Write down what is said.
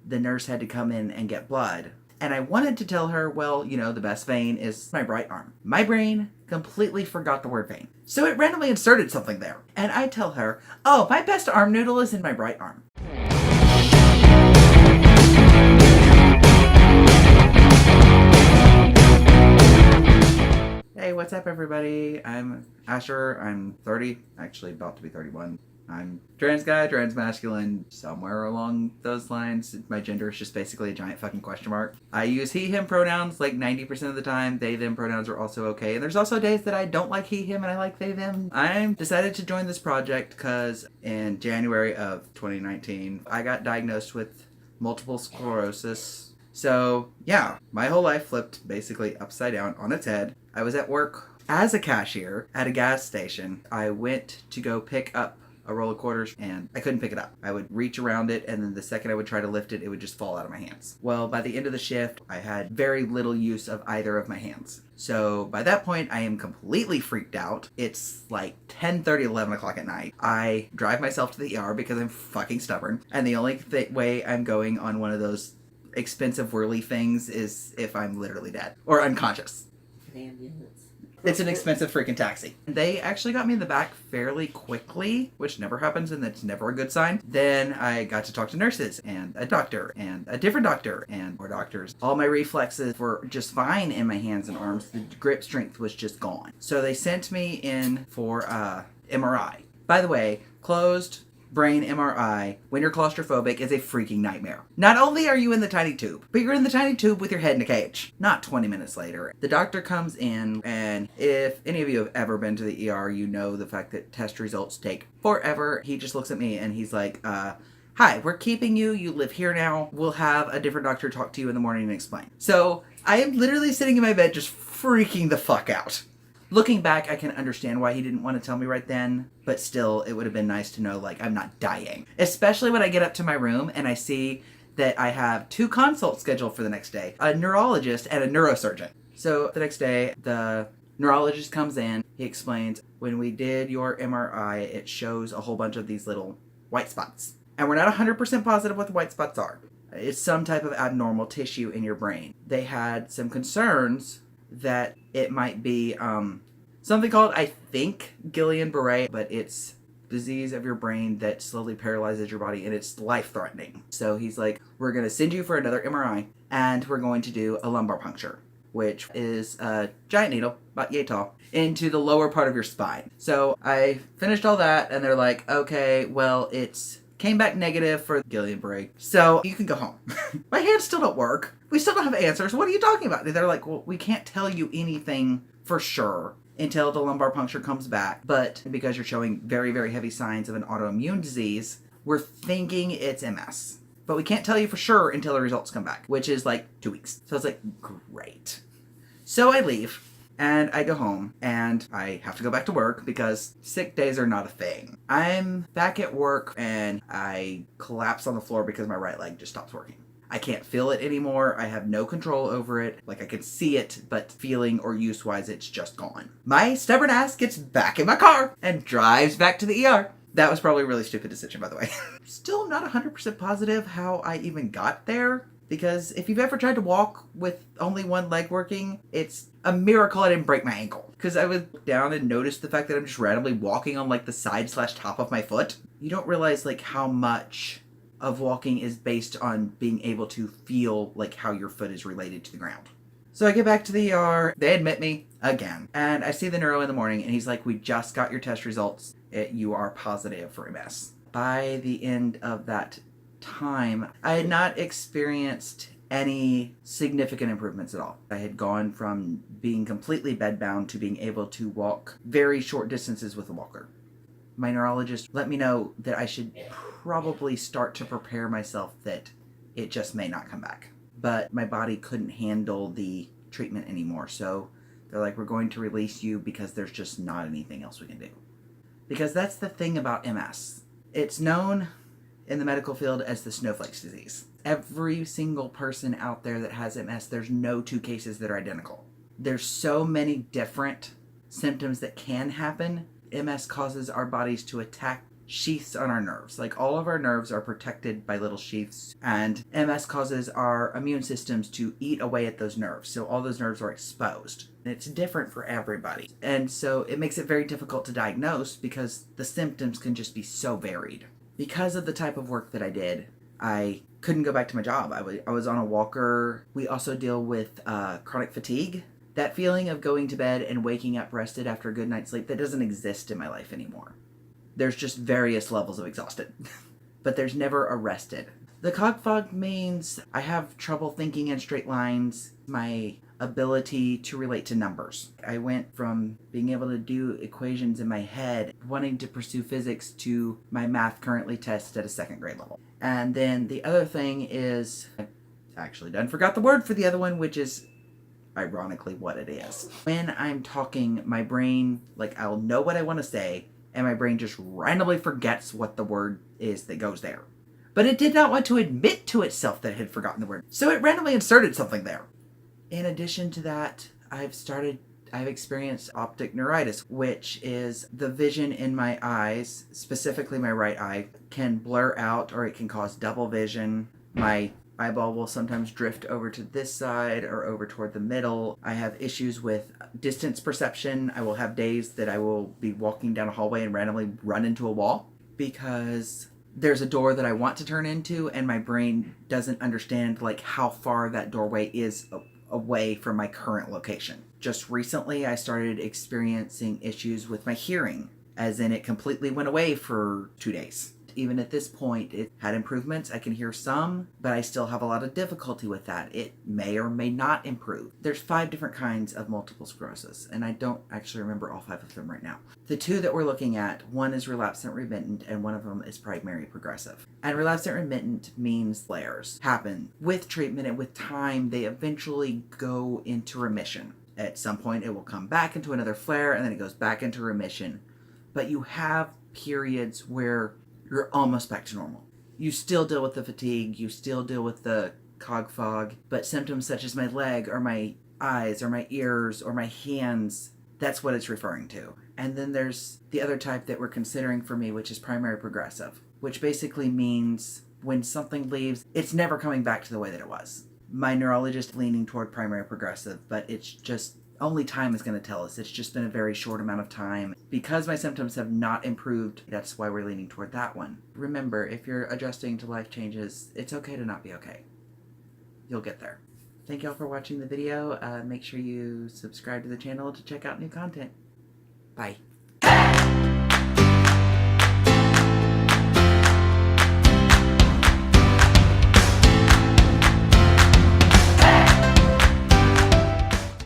the nurse had to come in and get blood. And I wanted to tell her, well, you know, the best vein is my right arm. My brain completely forgot the word vein. So it randomly inserted something there. And I tell her, oh, my best arm noodle is in my right arm. Hey, what's up, everybody? I'm Asher. I'm 30, actually about to be 31. I'm trans guy, transmasculine, somewhere along those lines. My gender is just basically a giant fucking question mark. I use he, him pronouns like 90% of the time. They, them pronouns are also okay. And there's also days that I don't like he, him, and I like they, them. I decided to join this project because in January of 2019, I got diagnosed with multiple sclerosis. So yeah, my whole life flipped basically upside down on its head. I was at work as a cashier at a gas station. I went to go pick up a roll of quarters and I couldn't pick it up. I would reach around it, and then the second I would try to lift it, it would just fall out of my hands. Well, by the end of the shift, I had very little use of either of my hands. So by that point, I am completely freaked out. It's like 10:30, 11 o'clock at night. I drive myself to the ER because I'm fucking stubborn. And the only way I'm going on one of those expensive whirly things is if I'm literally dead or unconscious. Ambulance. It's an expensive freaking taxi. They actually got me in the back fairly quickly, which never happens, and that's never a good sign. Then I got to talk to nurses and a doctor and a different doctor and more doctors. All my reflexes were just fine in my hands and arms. The grip strength was just gone. So they sent me in for MRI. By the way, closed brain MRI when you're claustrophobic is a freaking nightmare. Not only are you in the tiny tube, but you're in the tiny tube with your head in a cage. Not 20 minutes later. The doctor comes in, and if any of you have ever been to the ER, you know the fact that test results take forever. He just looks at me and he's like, hi, we're keeping you. You live here now. We'll have a different doctor talk to you in the morning and explain. So I am literally sitting in my bed just freaking the fuck out. Looking back, I can understand why he didn't want to tell me right then, but still, it would have been nice to know, like, I'm not dying. Especially when I get up to my room and I see that I have 2 consults scheduled for the next day, a neurologist and a neurosurgeon. So the next day, the neurologist comes in, he explains, when we did your MRI, it shows a whole bunch of these little white spots. And we're not 100% positive what the white spots are. It's some type of abnormal tissue in your brain. They had some concerns that it might be something called, I think, Guillain-Barré, but it's disease of your brain that slowly paralyzes your body, and it's life-threatening. So he's like, we're going to send you for another MRI, and we're going to do a lumbar puncture, which is a giant needle, about yay tall, into the lower part of your spine. So I finished all that, and they're like, okay, well, it's came back negative for Guillain-Barré, so you can go home. My hands still don't work. We still don't have answers. What are you talking about? They're like, well, we can't tell you anything for sure until the lumbar puncture comes back. But because you're showing very, very heavy signs of an autoimmune disease, we're thinking it's MS. But we can't tell you for sure until the results come back, which is like 2 weeks. So it's like, great. So I leave. And I go home, and I have to go back to work because sick days are not a thing. I'm back at work, and I collapse on the floor because my right leg just stops working. I can't feel it anymore. I have no control over it. Like, I can see it, but feeling or use-wise, it's just gone. My stubborn ass gets back in my car and drives back to the ER. That was probably a really stupid decision, by the way. Still not 100% positive how I even got there. Because if you've ever tried to walk with only one leg working, it's a miracle I didn't break my ankle. Because I was down and noticed the fact that I'm just randomly walking on like the side/top of my foot. You don't realize like how much of walking is based on being able to feel like how your foot is related to the ground. So I get back to the ER, they admit me again. And I see the neuro in the morning and he's like, we just got your test results. You are positive for MS. By the end of that time, I had not experienced any significant improvements at all. I had gone from being completely bedbound to being able to walk very short distances with a walker. My neurologist let me know that I should probably start to prepare myself that it just may not come back. But my body couldn't handle the treatment anymore, so they're like, we're going to release you because there's just not anything else we can do. Because that's the thing about MS. It's known in the medical field as the snowflakes disease. Every single person out there that has MS, there's no 2 cases that are identical. There's so many different symptoms that can happen. MS causes our bodies to attack sheaths on our nerves. Like, all of our nerves are protected by little sheaths, and MS causes our immune systems to eat away at those nerves. So all those nerves are exposed. And it's different for everybody. And so it makes it very difficult to diagnose because the symptoms can just be so varied. Because of the type of work that I did, I couldn't go back to my job. I was on a walker. We also deal with chronic fatigue. That feeling of going to bed and waking up rested after a good night's sleep, that doesn't exist in my life anymore. There's just various levels of exhausted, but there's never a rested. The cog fog means I have trouble thinking in straight lines, my ability to relate to numbers. I went from being able to do equations in my head, wanting to pursue physics, to my math currently tests at a 2nd grade level. And then the other thing is, I actually done forgot the word for the other one, which is ironically what it is. When I'm talking, my brain, like, I'll know what I want to say, and my brain just randomly forgets what the word is that goes there. But it did not want to admit to itself that it had forgotten the word, so it randomly inserted something there. In addition to that, I've experienced optic neuritis, which is the vision in my eyes, specifically my right eye, can blur out, or it can cause double vision. My eyeball will sometimes drift over to this side or over toward the middle. I have issues with distance perception. I will have days that I will be walking down a hallway and randomly run into a wall because there's a door that I want to turn into and my brain doesn't understand like how far that doorway is away from my current location. Just recently I started experiencing issues with my hearing, as in it completely went away for 2 days. Even at this point, it had improvements. I can hear some, but I still have a lot of difficulty with that. It may or may not improve. There's 5 different kinds of multiple sclerosis, and I don't actually remember all 5 of them right now. The 2 that we're looking at, one is relapsant remittent, and one of them is primary progressive. And relapsant remittent means flares happen. With treatment and with time, they eventually go into remission. At some point, it will come back into another flare, and then it goes back into remission. But you have periods where you're almost back to normal. You still deal with the fatigue, you still deal with the cog fog, but symptoms such as my leg or my eyes or my ears or my hands, that's what it's referring to. And then there's the other type that we're considering for me, which is primary progressive, which basically means when something leaves, it's never coming back to the way that it was. My neurologist leaning toward primary progressive, but it's just only time is going to tell us. It's just been a very short amount of time. Because my symptoms have not improved, that's why we're leaning toward that one. Remember, if you're adjusting to life changes, it's okay to not be okay. You'll get there. Thank y'all for watching the video. Make sure you subscribe to the channel to check out new content. Bye.